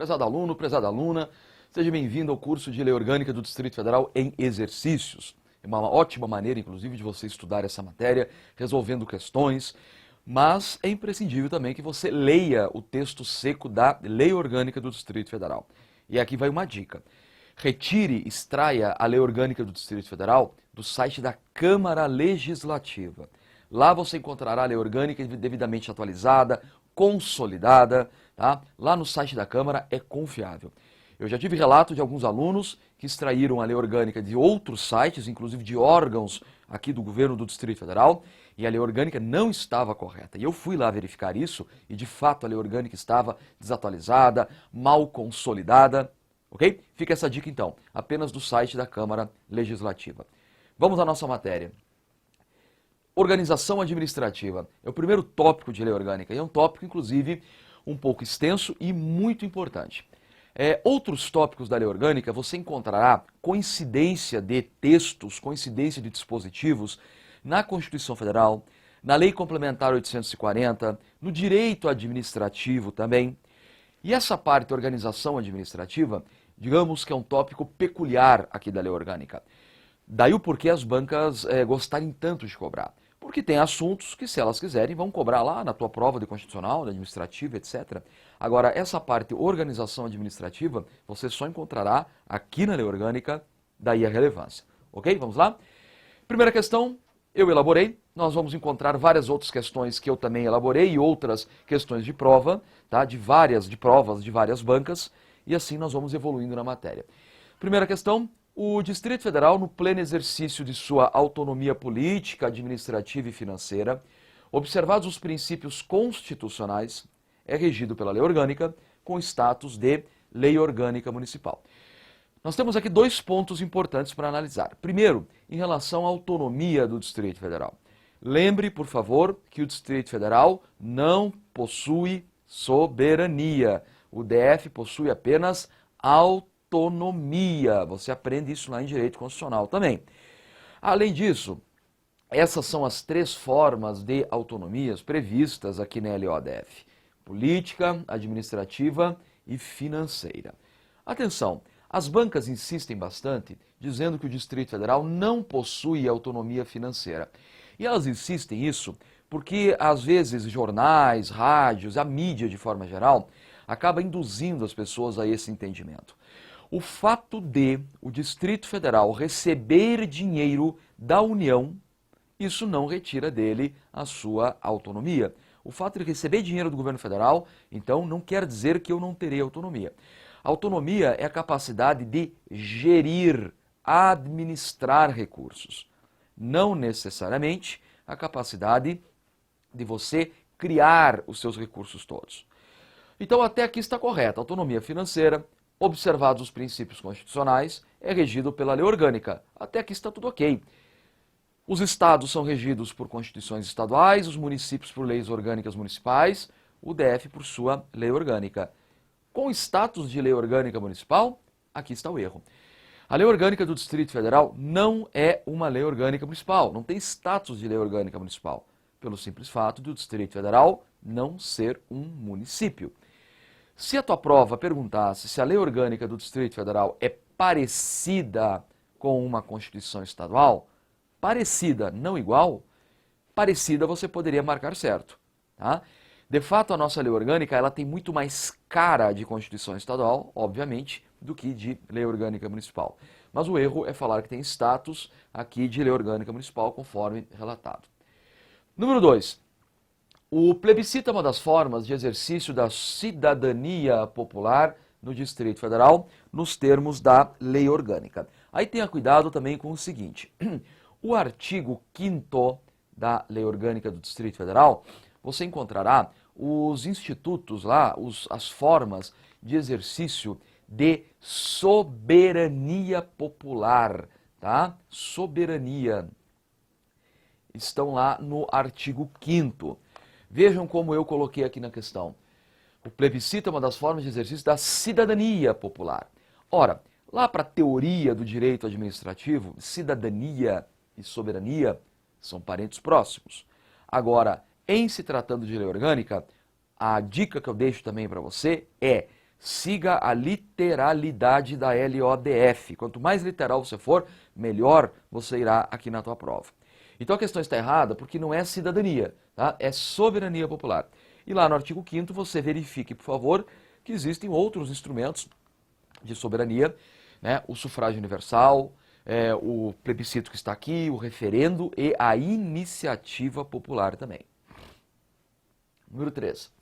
prezado aluno, prezada aluna, seja bem-vindo ao curso de Lei Orgânica do Distrito Federal em exercícios. É uma ótima maneira, inclusive, de você estudar essa matéria, resolvendo questões, mas é imprescindível também que você leia o texto seco da Lei Orgânica do Distrito Federal. E aqui vai uma dica. Retire, extraia a Lei Orgânica do Distrito Federal do site da Câmara Legislativa. Lá você encontrará a Lei Orgânica devidamente atualizada, consolidada, tá? Lá no site da Câmara é confiável. Eu já tive relato de alguns alunos que extraíram a Lei Orgânica de outros sites, inclusive de órgãos aqui do governo do Distrito Federal, e a Lei Orgânica não estava correta. E eu fui lá verificar isso, e de fato a Lei Orgânica estava desatualizada, mal consolidada, ok? Fica essa dica então, apenas do site da Câmara Legislativa. Vamos à nossa matéria. Organização administrativa é o primeiro tópico de lei orgânica e é um tópico, inclusive, um pouco extenso e muito importante. Outros tópicos da lei orgânica você encontrará coincidência de textos, coincidência de dispositivos na Constituição Federal, na Lei Complementar 840, no direito administrativo também. E essa parte, organização administrativa, digamos que é um tópico peculiar aqui da lei orgânica. Daí o porquê as bancas gostarem tanto de cobrar. Porque tem assuntos que, se elas quiserem, vão cobrar lá na tua prova de constitucional, administrativa, etc. Agora, essa parte organização administrativa, você só encontrará aqui na lei orgânica, daí a relevância. Ok? Vamos lá? Primeira questão, eu elaborei. Nós vamos encontrar várias outras questões que eu também elaborei e outras questões de prova, tá? De provas de várias bancas. E assim nós vamos evoluindo na matéria. Primeira questão. O Distrito Federal, no pleno exercício de sua autonomia política, administrativa e financeira, observados os princípios constitucionais, é regido pela lei orgânica com status de lei orgânica municipal. Nós temos aqui dois pontos importantes para analisar. Primeiro, em relação à autonomia do Distrito Federal. Lembre, por favor, que o Distrito Federal não possui soberania. O DF possui apenas autonomia. Você aprende isso lá em Direito Constitucional também. Além disso, essas são as três formas de autonomias previstas aqui na LODF: política, administrativa e financeira. Atenção, as bancas insistem bastante dizendo que o Distrito Federal não possui autonomia financeira. E elas insistem isso porque, às vezes, jornais, rádios, a mídia de forma geral, acaba induzindo as pessoas a esse entendimento. O fato de o Distrito Federal receber dinheiro da União, isso não retira dele a sua autonomia. O fato de receber dinheiro do governo federal, então, não quer dizer que eu não terei autonomia. Autonomia é a capacidade de gerir, administrar recursos. Não necessariamente a capacidade de você criar os seus recursos todos. Então, até aqui está correto. Autonomia financeira, observados os princípios constitucionais, é regido pela lei orgânica. Até aqui está tudo ok. Os estados são regidos por constituições estaduais, os municípios por leis orgânicas municipais, o DF por sua lei orgânica. Com status de lei orgânica municipal, aqui está o erro. A lei orgânica do Distrito Federal não é uma lei orgânica municipal, não tem status de lei orgânica municipal, pelo simples fato de o Distrito Federal não ser um município. Se a tua prova perguntasse se a lei orgânica do Distrito Federal é parecida com uma Constituição estadual, parecida, não igual, parecida você poderia marcar certo. Tá? De fato, a nossa lei orgânica ela tem muito mais cara de Constituição estadual, obviamente, do que de lei orgânica municipal. Mas o erro é falar que tem status aqui de lei orgânica municipal, conforme relatado. Número 2. O plebiscito é uma das formas de exercício da cidadania popular no Distrito Federal, nos termos da lei orgânica. Aí tenha cuidado também com o seguinte, o artigo 5º da lei orgânica do Distrito Federal, você encontrará os institutos lá, as formas de exercício de soberania popular, tá? Soberania. Estão lá no artigo 5º. Vejam como eu coloquei aqui na questão. O plebiscito é uma das formas de exercício da cidadania popular. Ora, lá para a teoria do direito administrativo, cidadania e soberania são parentes próximos. Agora, em se tratando de lei orgânica, a dica que eu deixo também para você é Siga a literalidade da LODF. Quanto mais literal você for, melhor você irá aqui na tua prova. Então a questão está errada porque não é cidadania, tá? É soberania popular. E lá no artigo 5º você verifique, por favor, que existem outros instrumentos de soberania, né? O sufrágio universal, o plebiscito que está aqui, o referendo e a iniciativa popular também. Número 3.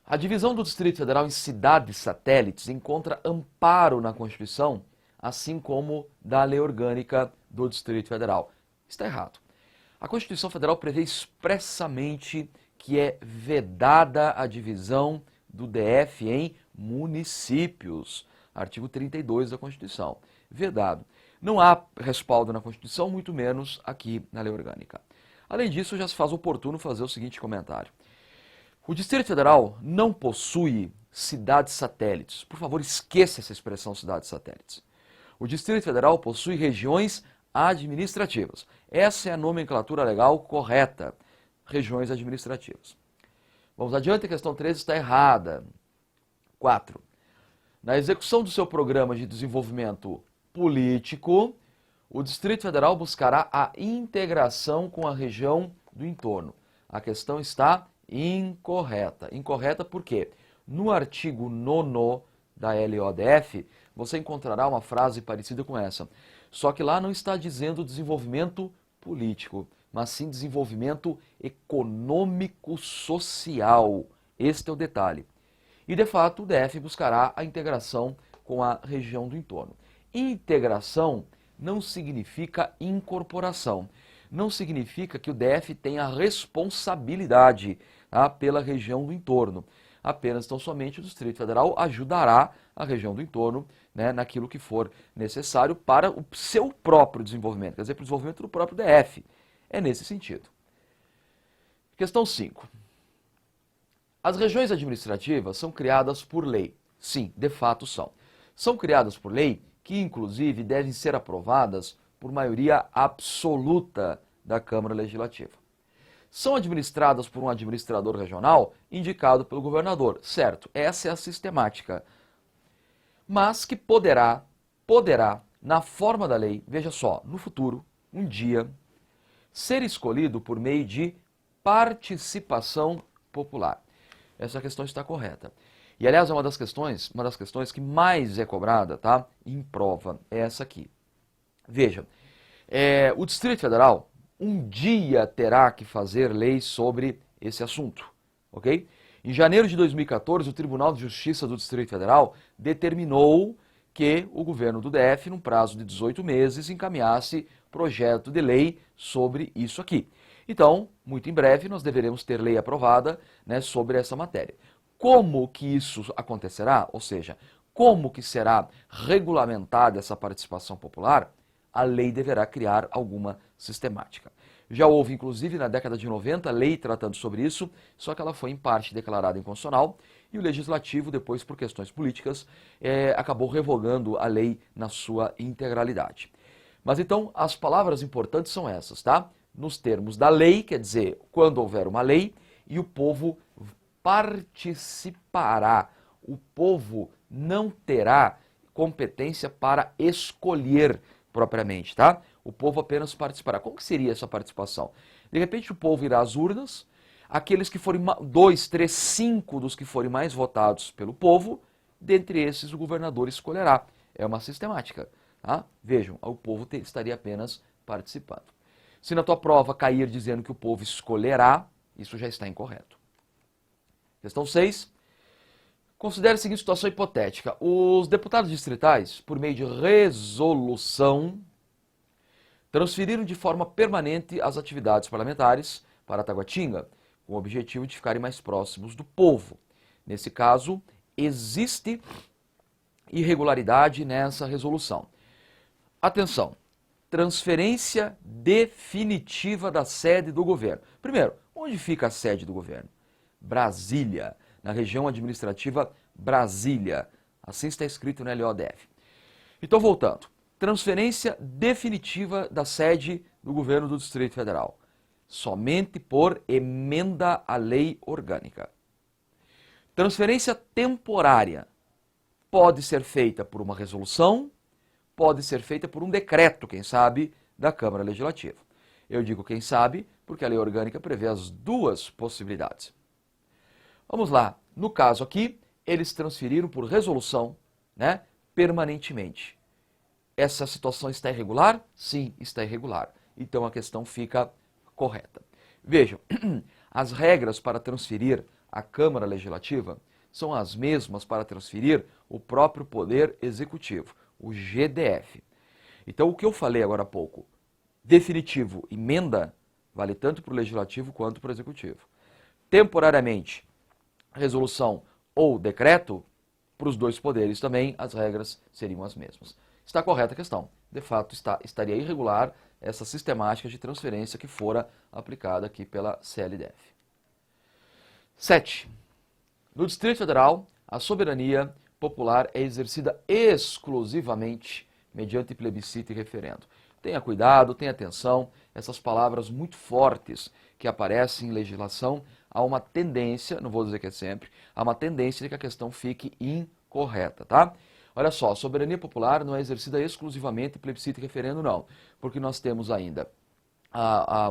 A divisão do Distrito Federal em cidades satélites encontra amparo na Constituição, assim como da Lei Orgânica do Distrito Federal. Está errado. A Constituição Federal prevê expressamente que é vedada a divisão do DF em municípios. Artigo 32 da Constituição. Vedado. Não há respaldo na Constituição, muito menos aqui na Lei Orgânica. Além disso, já se faz oportuno fazer o seguinte comentário. O Distrito Federal não possui cidades satélites. Por favor, esqueça essa expressão cidades satélites. O Distrito Federal possui regiões administrativas. Essa é a nomenclatura legal correta. Regiões administrativas. Vamos adiante, a questão 13 está errada. 4. Na execução do seu programa de desenvolvimento político, o Distrito Federal buscará a integração com a região do entorno. A questão está incorreta. Incorreta por quê? No artigo 9º da LODF, você encontrará uma frase parecida com essa. Só que lá não está dizendo desenvolvimento político, mas sim desenvolvimento econômico-social. Este é o detalhe. E, de fato, o DF buscará a integração com a região do entorno. Integração não significa incorporação. Não significa que o DF tenha responsabilidade, tá, pela região do entorno. Apenas, tão somente, o Distrito Federal ajudará a região do entorno, né, naquilo que for necessário para o seu próprio desenvolvimento, quer dizer, para o desenvolvimento do próprio DF. É nesse sentido. Questão 5. As regiões administrativas são criadas por lei. Sim, de fato são. São criadas por lei que, inclusive, devem ser aprovadas por maioria absoluta da Câmara Legislativa. São administradas por um administrador regional indicado pelo governador, certo? Essa é a sistemática. Mas que poderá, na forma da lei, veja só, no futuro, um dia, ser escolhido por meio de participação popular. Essa questão está correta. E, aliás, é uma das questões que mais é cobrada, tá, em prova, é essa aqui. Veja, o Distrito Federal um dia terá que fazer leis sobre esse assunto, ok? Em janeiro de 2014, o Tribunal de Justiça do Distrito Federal determinou que o governo do DF, num prazo de 18 meses, encaminhasse projeto de lei sobre isso aqui. Então, muito em breve, nós deveremos ter lei aprovada, né, sobre essa matéria. Como que isso acontecerá? Ou seja, como que será regulamentada essa participação popular? A lei deverá criar alguma sistemática. Já houve, inclusive, na década de 90, lei tratando sobre isso, só que ela foi em parte declarada inconstitucional e o Legislativo, depois, por questões políticas, acabou revogando a lei na sua integralidade. Mas então, as palavras importantes são essas, tá? Nos termos da lei, quer dizer, quando houver uma lei, e o povo participará. O povo não terá competência para escolher propriamente, tá? O povo apenas participará. Como que seria essa participação? De repente o povo irá às urnas, aqueles que forem 2, 3, 5 dos que forem mais votados pelo povo, dentre esses o governador escolherá. É uma sistemática, tá? Vejam, o povo estaria apenas participando. Se na tua prova cair dizendo que o povo escolherá, isso já está incorreto. Questão 6. Considere a seguinte situação hipotética. Os deputados distritais, por meio de resolução, transferiram de forma permanente as atividades parlamentares para Taguatinga, com o objetivo de ficarem mais próximos do povo. Nesse caso, existe irregularidade nessa resolução. Atenção, transferência definitiva da sede do governo. Primeiro, onde fica a sede do governo? Brasília, na região administrativa Brasília. Assim está escrito no LODF. Então, voltando. Transferência definitiva da sede do governo do Distrito Federal. Somente por emenda à lei orgânica. Transferência temporária. pode ser feita por uma resolução, pode ser feita por um decreto, quem sabe, da Câmara Legislativa. Eu digo quem sabe, porque a lei orgânica prevê as duas possibilidades. Vamos lá, no caso aqui, eles transferiram por resolução, né, permanentemente. Essa situação está irregular? Sim, está irregular. Então a questão fica correta. Vejam, as regras para transferir a Câmara Legislativa são as mesmas para transferir o próprio Poder Executivo, o GDF. Então o que eu falei agora há pouco, definitivo, emenda, vale tanto para o Legislativo quanto para o Executivo. Temporariamente, resolução ou decreto, para os dois poderes também as regras seriam as mesmas. Está correta a questão. De fato, estaria irregular essa sistemática de transferência que fora aplicada aqui pela CLDF. 7. No Distrito Federal, a soberania popular é exercida exclusivamente mediante plebiscito e referendo. Tenha cuidado, tenha atenção, essas palavras muito fortes que aparecem em legislação, há uma tendência, não vou dizer que é sempre, há uma tendência de que a questão fique incorreta, tá? Olha só, a soberania popular não é exercida exclusivamente em plebiscito e referendo, não, porque nós temos ainda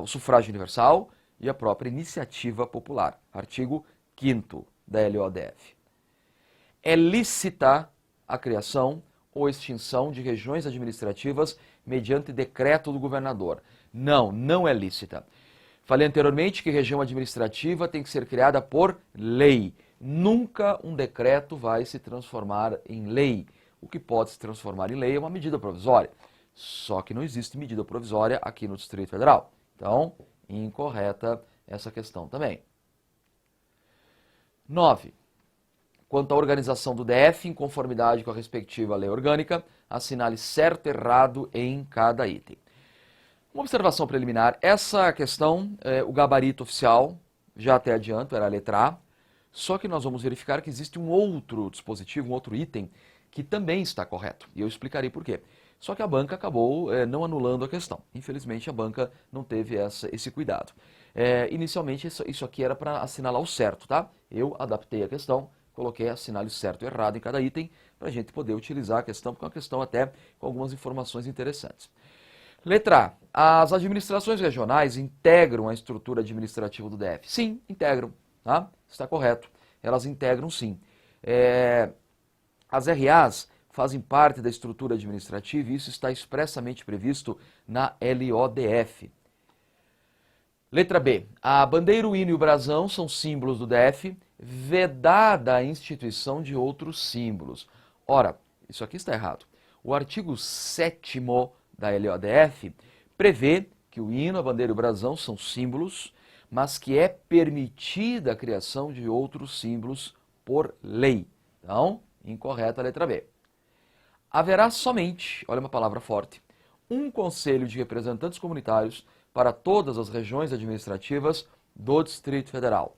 o sufrágio universal e a própria iniciativa popular, artigo 5º da LODF. É lícita a criação ou extinção de regiões administrativas mediante decreto do governador. Não, não é lícita. Falei anteriormente que região administrativa tem que ser criada por lei. Nunca um decreto vai se transformar em lei. O que pode se transformar em lei é uma medida provisória. Só que não existe medida provisória aqui no Distrito Federal. Então, incorreta essa questão também. 9. Quanto à organização do DF, em conformidade com a respectiva lei orgânica, assinale certo e errado em cada item. Uma observação preliminar, essa questão, o gabarito oficial, já até adianto, era a letra A, só que nós vamos verificar que existe um outro dispositivo, um outro item, que também está correto, e eu explicarei por quê. Só que a banca acabou não anulando a questão. Infelizmente a banca não teve esse cuidado. Inicialmente isso aqui era para assinalar o certo, tá? Eu adaptei a questão, coloquei assinale certo e errado em cada item, para a gente poder utilizar a questão, porque é uma questão até com algumas informações interessantes. Letra A. As administrações regionais integram a estrutura administrativa do DF? Sim, integram, tá? Está correto. Elas integram sim. As RAs fazem parte da estrutura administrativa e isso está expressamente previsto na LODF. Letra B. A bandeira, o hino e o brasão são símbolos do DF, vedada a instituição de outros símbolos. Ora, isso aqui está errado. O artigo 7º da LODF prevê que o hino, a bandeira e o brasão são símbolos, mas que é permitida a criação de outros símbolos por lei. Então, incorreta a letra B. Haverá somente, olha uma palavra forte, um conselho de representantes comunitários para todas as regiões administrativas do Distrito Federal.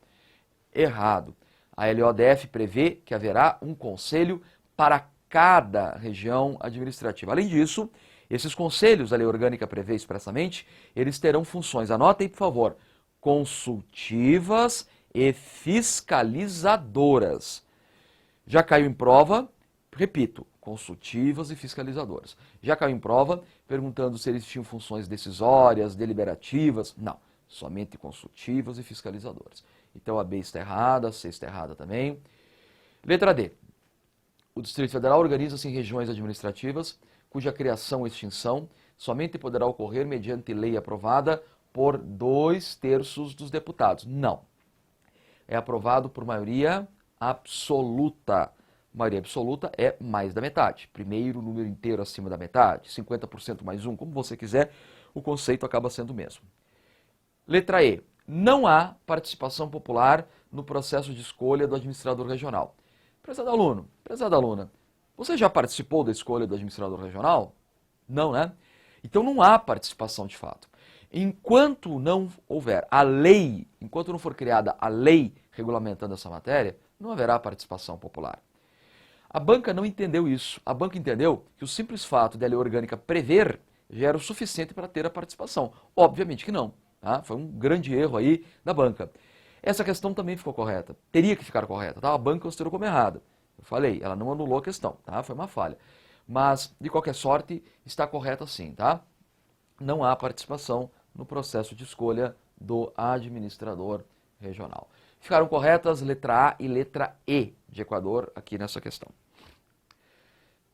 Errado. A LODF prevê que haverá um conselho para cada região administrativa. Além disso, esses conselhos, a lei orgânica prevê expressamente, eles terão funções, anotem por favor, consultivas e fiscalizadoras. Já caiu em prova, repito, consultivas e fiscalizadoras. Já caiu em prova perguntando se eles tinham funções decisórias, deliberativas. Não, somente consultivas e fiscalizadoras. Então a B está errada, a C está errada também. Letra D. O Distrito Federal organiza-se em regiões administrativas cuja criação ou extinção somente poderá ocorrer mediante lei aprovada por 2/3 dos deputados. Não. É aprovado por maioria absoluta. Maioria absoluta é mais da metade. Primeiro número inteiro acima da metade, 50% mais um, como você quiser, o conceito acaba sendo o mesmo. Letra E. Não há participação popular no processo de escolha do administrador regional. Prezado aluno, prezada aluna, você já participou da escolha do administrador regional? Não, né? Então não há participação de fato. Enquanto não houver a lei, enquanto não for criada a lei regulamentando essa matéria, não haverá participação popular. A banca não entendeu isso. A banca entendeu que o simples fato da lei orgânica prever já era o suficiente para ter a participação. Obviamente que não. Tá? Foi um grande erro aí da banca. Essa questão também ficou correta. Teria que ficar correta. Tá? A banca considerou como errada. falei, ela não anulou a questão, tá? Foi uma falha. Mas, de qualquer sorte, está correta sim, tá? Não há participação no processo de escolha do administrador regional. Ficaram corretas letra A e letra E de Equador aqui nessa questão.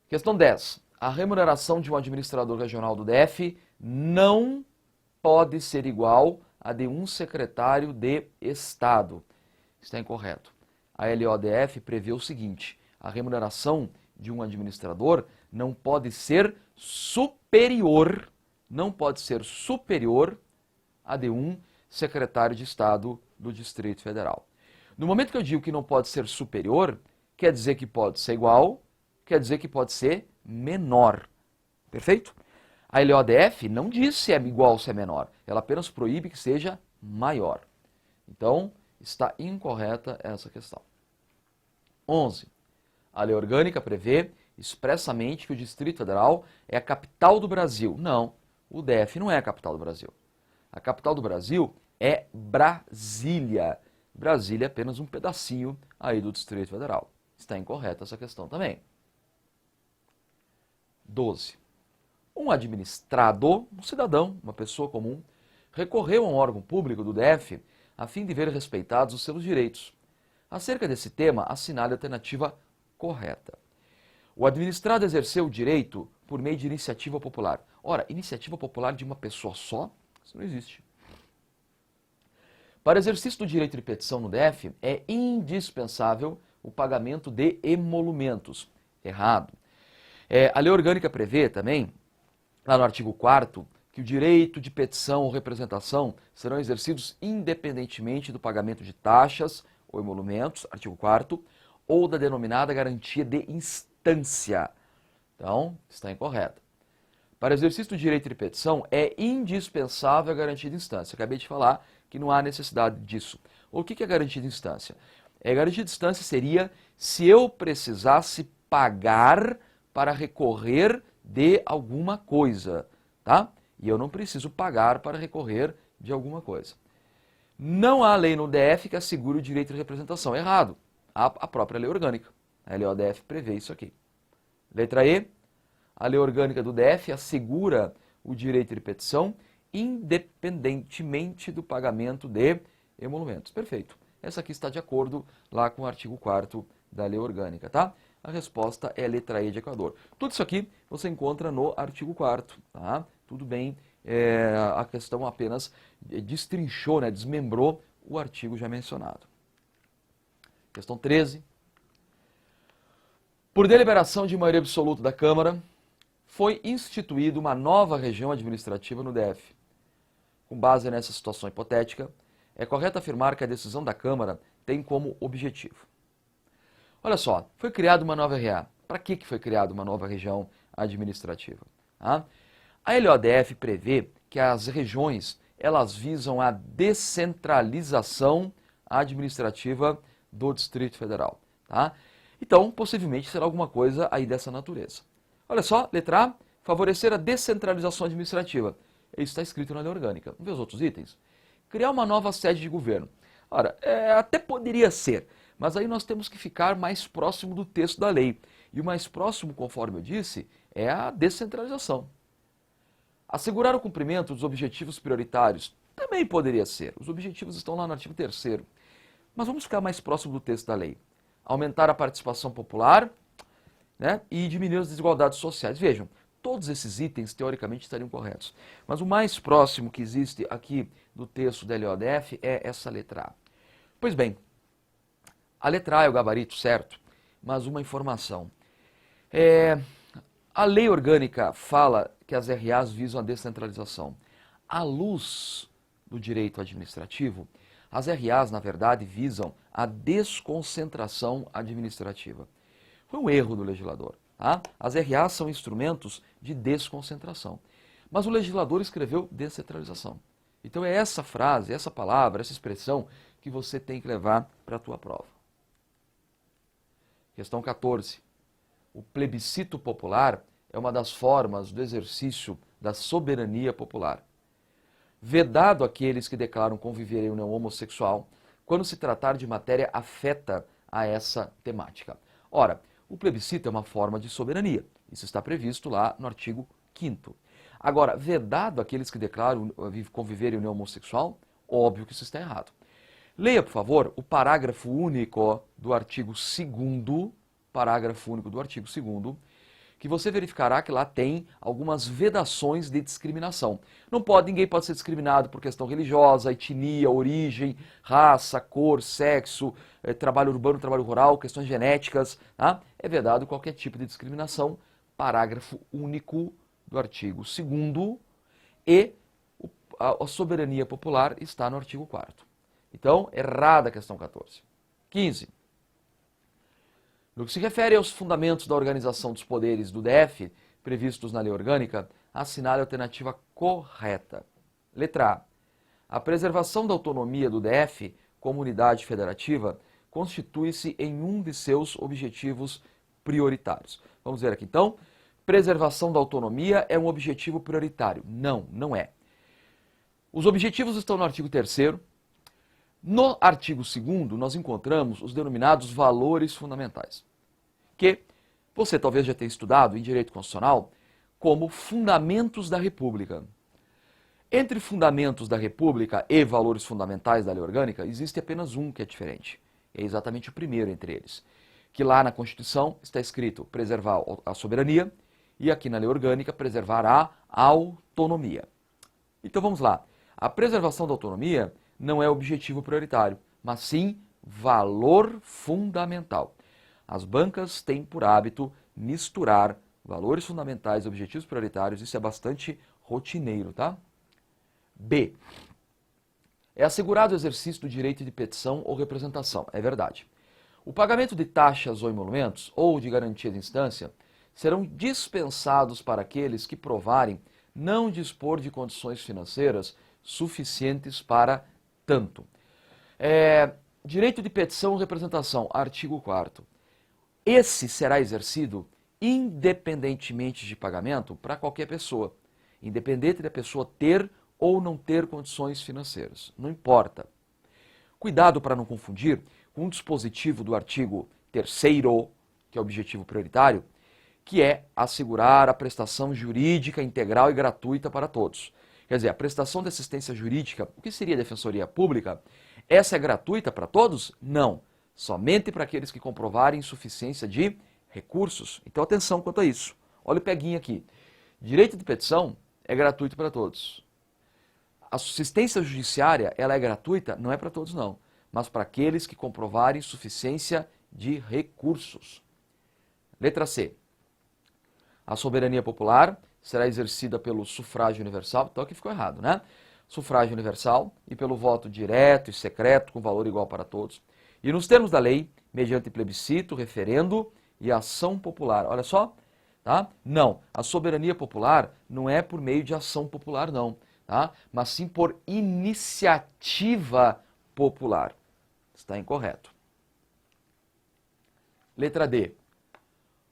Questão 10. A remuneração de um administrador regional do DF não pode ser igual à de um secretário de Estado. Está incorreto. A LODF prevê o seguinte: a remuneração de um administrador não pode ser superior a de um secretário de Estado do Distrito Federal. No momento que eu digo que não pode ser superior, quer dizer que pode ser igual, quer dizer que pode ser menor. Perfeito? A LODF não diz se é igual ou se é menor, ela apenas proíbe que seja maior. Então, está incorreta essa questão. 11. A lei orgânica prevê expressamente que o Distrito Federal é a capital do Brasil. Não, o DF não é a capital do Brasil. A capital do Brasil é Brasília. Brasília é apenas um pedacinho aí do Distrito Federal. Está incorreta essa questão também. 12. Um administrado, um cidadão, uma pessoa comum, recorreu a um órgão público do DF a fim de ver respeitados os seus direitos. Acerca desse tema, assinale a alternativa correta. O administrado exerceu o direito por meio de iniciativa popular. Ora, iniciativa popular de uma pessoa só? Isso não existe. Para exercício do direito de petição no DF, é indispensável o pagamento de emolumentos. Errado. A lei orgânica prevê também, lá no artigo 4º, que o direito de petição ou representação serão exercidos independentemente do pagamento de taxas ou emolumentos, artigo 4º, ou da denominada garantia de instância. Então, está incorreta. Para exercício do direito de petição, é indispensável a garantia de instância. Acabei de falar que não há necessidade disso. O que é garantia de instância? Garantia de instância seria se eu precisasse pagar para recorrer de alguma coisa, tá? E eu não preciso pagar para recorrer de alguma coisa. Não há lei no DF que assegure o direito de representação. Errado. Há a própria lei orgânica. A LODF prevê isso aqui. Letra E. A lei orgânica do DF assegura o direito de petição independentemente do pagamento de emolumentos. Perfeito. Essa aqui está de acordo lá com o artigo 4º da lei orgânica, tá? A resposta é a letra E de Equador. Tudo isso aqui você encontra no artigo 4º, tá? Tudo bem, a questão apenas destrinchou, né, desmembrou o artigo já mencionado. Questão 13. Por deliberação de maioria absoluta da Câmara, foi instituída uma nova região administrativa no DF. Com base nessa situação hipotética, é correto afirmar que a decisão da Câmara tem como objetivo. Olha só, foi criada uma nova RA. Para que foi criada uma nova região administrativa? A LODF prevê que as regiões elas visam a descentralização administrativa do Distrito Federal. Tá? Então, possivelmente será alguma coisa aí dessa natureza. Olha só, letra A, favorecer a descentralização administrativa. Isso está escrito na lei orgânica. Vamos ver os outros itens? Criar uma nova sede de governo. Ora, até poderia ser, mas aí nós temos que ficar mais próximo do texto da lei. E o mais próximo, conforme eu disse, é a descentralização. Assegurar o cumprimento dos objetivos prioritários. Também poderia ser. Os objetivos estão lá no artigo 3º. Mas vamos ficar mais próximo do texto da lei. Aumentar a participação popular, né, e diminuir as desigualdades sociais. Vejam, todos esses itens teoricamente estariam corretos. Mas o mais próximo que existe aqui do texto da LODF é essa letra A. Pois bem, a letra A é o gabarito certo, mas uma informação. A lei orgânica fala que as RAs visam a descentralização. À luz do direito administrativo, as RAs, na verdade, visam a desconcentração administrativa. Foi um erro do legislador. Tá? As RAs são instrumentos de desconcentração. Mas o legislador escreveu descentralização. Então é essa frase, essa palavra, essa expressão que você tem que levar para a tua prova. Questão 14. O plebiscito popular é uma das formas do exercício da soberania popular. Vedado aqueles que declaram conviver em união homossexual, quando se tratar de matéria afeta a essa temática. Ora, o plebiscito é uma forma de soberania. Isso está previsto lá no artigo 5º. Agora, vedado aqueles que declaram conviver em união homossexual, óbvio que isso está errado. Leia, por favor, o parágrafo único do artigo 2º, que você verificará que lá tem algumas vedações de discriminação. Ninguém pode ser discriminado por questão religiosa, etnia, origem, raça, cor, sexo, trabalho urbano, trabalho rural, questões genéticas. Tá? É vedado qualquer tipo de discriminação. Parágrafo único do artigo 2º e a soberania popular está no artigo 4º. Então, errada a questão 14. 15. No que se refere aos fundamentos da organização dos poderes do DF, previstos na lei orgânica, assinale a alternativa correta. Letra A. A preservação da autonomia do DF como unidade federativa constitui-se em um de seus objetivos prioritários. Vamos ver aqui então. Preservação da autonomia é um objetivo prioritário. Não, não é. Os objetivos estão no artigo 3º. No artigo 2º, nós encontramos os denominados valores fundamentais, que você talvez já tenha estudado em direito constitucional como fundamentos da República. Entre fundamentos da República e valores fundamentais da lei orgânica, existe apenas um que é diferente. É exatamente o primeiro entre eles, que lá na Constituição está escrito preservar a soberania e aqui na lei orgânica preservar a autonomia. Então vamos lá. A preservação da autonomia não é objetivo prioritário, mas sim valor fundamental. As bancas têm por hábito misturar valores fundamentais e objetivos prioritários, isso é bastante rotineiro, tá? B. É assegurado o exercício do direito de petição ou representação, é verdade. O pagamento de taxas ou emolumentos, ou de garantia de instância, serão dispensados para aqueles que provarem não dispor de condições financeiras suficientes para tanto. Direito de petição ou representação, artigo 4º. Esse será exercido independentemente de pagamento para qualquer pessoa, independente da pessoa ter ou não ter condições financeiras, não importa. Cuidado para não confundir com um dispositivo do artigo 3º, que é o objetivo prioritário, que é assegurar a prestação jurídica integral e gratuita para todos. Quer dizer, a prestação de assistência jurídica, o que seria a defensoria pública, essa é gratuita para todos? Não. Somente para aqueles que comprovarem insuficiência de recursos. Então atenção quanto a isso. Olha o peguinho aqui. Direito de petição é gratuito para todos. A assistência judiciária, ela é gratuita? Não é para todos não, mas para aqueles que comprovarem insuficiência de recursos. Letra C. A soberania popular será exercida pelo sufrágio universal, então aqui ficou errado, né? Sufrágio universal e pelo voto direto e secreto com valor igual para todos. E nos termos da lei, mediante plebiscito, referendo e ação popular. Olha só, tá? Não, a soberania popular não é por meio de ação popular não, tá? Mas sim por iniciativa popular. Está incorreto. Letra D.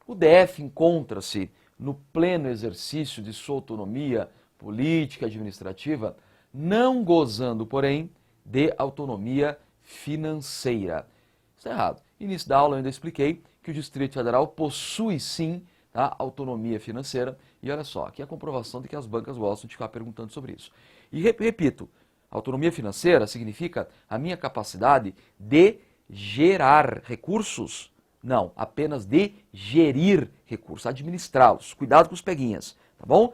O DF encontra-se no pleno exercício de sua autonomia política e administrativa, não gozando, porém, de autonomia financeira. Isso é errado. No início da aula eu ainda expliquei que o Distrito Federal possui sim, tá, autonomia financeira, e olha só, aqui é a comprovação de que as bancas gostam de ficar perguntando sobre isso. E repito, autonomia financeira significa a minha capacidade de gerar recursos. Não, apenas de gerir recursos, administrá-los. Cuidado com os peguinhas, tá bom?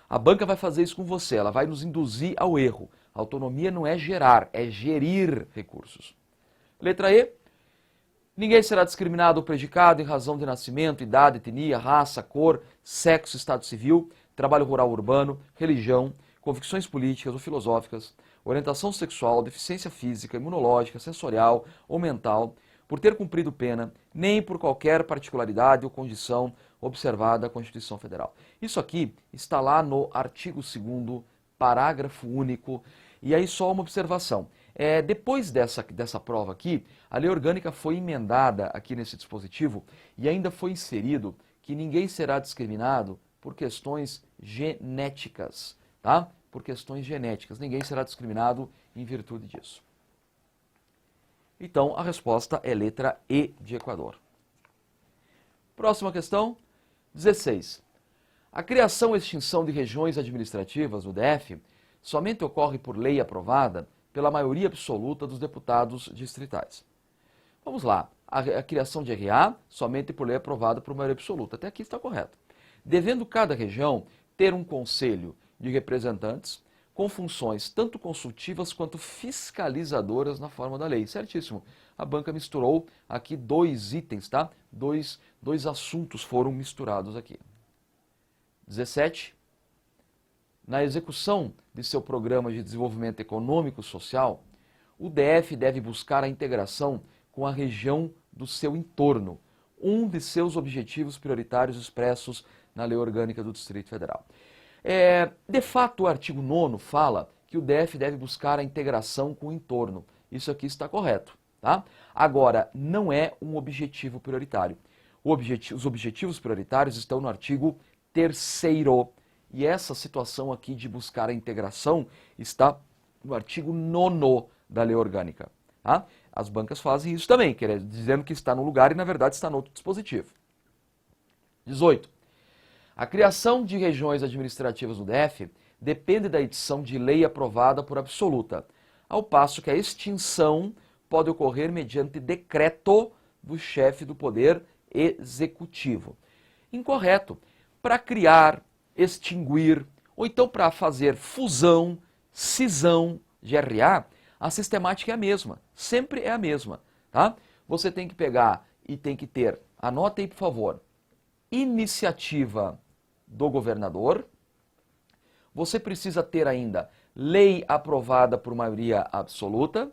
A banca vai fazer isso com você, ela vai nos induzir ao erro. A autonomia não é gerar, é gerir recursos. Letra E. Ninguém será discriminado ou prejudicado em razão de nascimento, idade, etnia, raça, cor, sexo, estado civil, trabalho rural urbano, religião, convicções políticas ou filosóficas, orientação sexual, deficiência física, imunológica, sensorial ou mental, por ter cumprido pena, nem por qualquer particularidade ou condição observada à Constituição Federal. Isso aqui está lá no artigo 2º, parágrafo único, e aí só uma observação. Depois dessa prova aqui, a lei orgânica foi emendada aqui nesse dispositivo e ainda foi inserido que ninguém será discriminado por questões genéticas, tá? Por questões genéticas, ninguém será discriminado em virtude disso. Então, a resposta é letra E de Equador. Próxima questão, 16. A criação ou extinção de regiões administrativas no DF somente ocorre por lei aprovada pela maioria absoluta dos deputados distritais. Vamos lá. A criação de RA somente por lei aprovada por maioria absoluta. Até aqui está correto. Devendo cada região ter um conselho de representantes com funções tanto consultivas quanto fiscalizadoras na forma da lei. Certíssimo. A banca misturou aqui dois itens, tá? Dois assuntos foram misturados aqui. 17. Na execução de seu programa de desenvolvimento econômico e social, o DF deve buscar a integração com a região do seu entorno, um de seus objetivos prioritários expressos na Lei Orgânica do Distrito Federal. De fato, o artigo 9º fala que o DF deve buscar a integração com o entorno. Isso aqui está correto, tá? Agora, não é um objetivo prioritário. Os objetivos prioritários estão no artigo 3º. E essa situação aqui de buscar a integração está no artigo 9º da Lei Orgânica. Tá? As bancas fazem isso também, dizendo que está no lugar e na verdade está no outro dispositivo. 18. A criação de regiões administrativas no DF depende da edição de lei aprovada por absoluta, ao passo que a extinção pode ocorrer mediante decreto do chefe do Poder Executivo. Incorreto. Para criar, extinguir, ou então para fazer fusão, cisão de RA, a sistemática é a mesma, sempre é a mesma, tá? Você tem que pegar e tem que ter, anota aí por favor, iniciativa do governador, você precisa ter ainda lei aprovada por maioria absoluta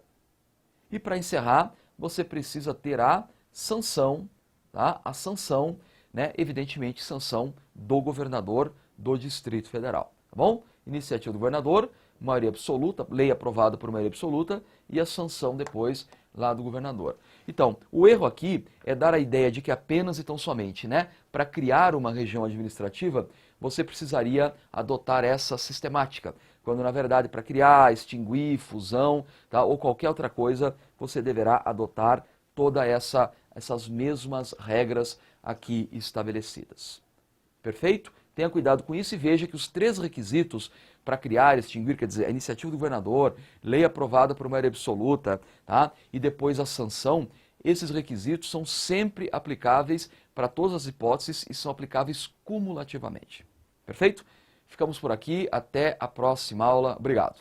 e para encerrar, você precisa ter a sanção, tá? A sanção, né? Evidentemente, sanção do governador do Distrito Federal, tá bom? Iniciativa do governador, maioria absoluta, lei aprovada por maioria absoluta e a sanção depois lá do governador. Então, o erro aqui é dar a ideia de que apenas e tão somente, né, para criar uma região administrativa, você precisaria adotar essa sistemática, quando na verdade para criar, extinguir, fusão, tá, ou qualquer outra coisa, você deverá adotar todas essas mesmas regras aqui estabelecidas. Perfeito? Tenha cuidado com isso e veja que os 3 requisitos para criar, extinguir, quer dizer, a iniciativa do governador, lei aprovada por maioria absoluta, tá? E depois a sanção, esses requisitos são sempre aplicáveis para todas as hipóteses e são aplicáveis cumulativamente. Perfeito? Ficamos por aqui, até a próxima aula. Obrigado.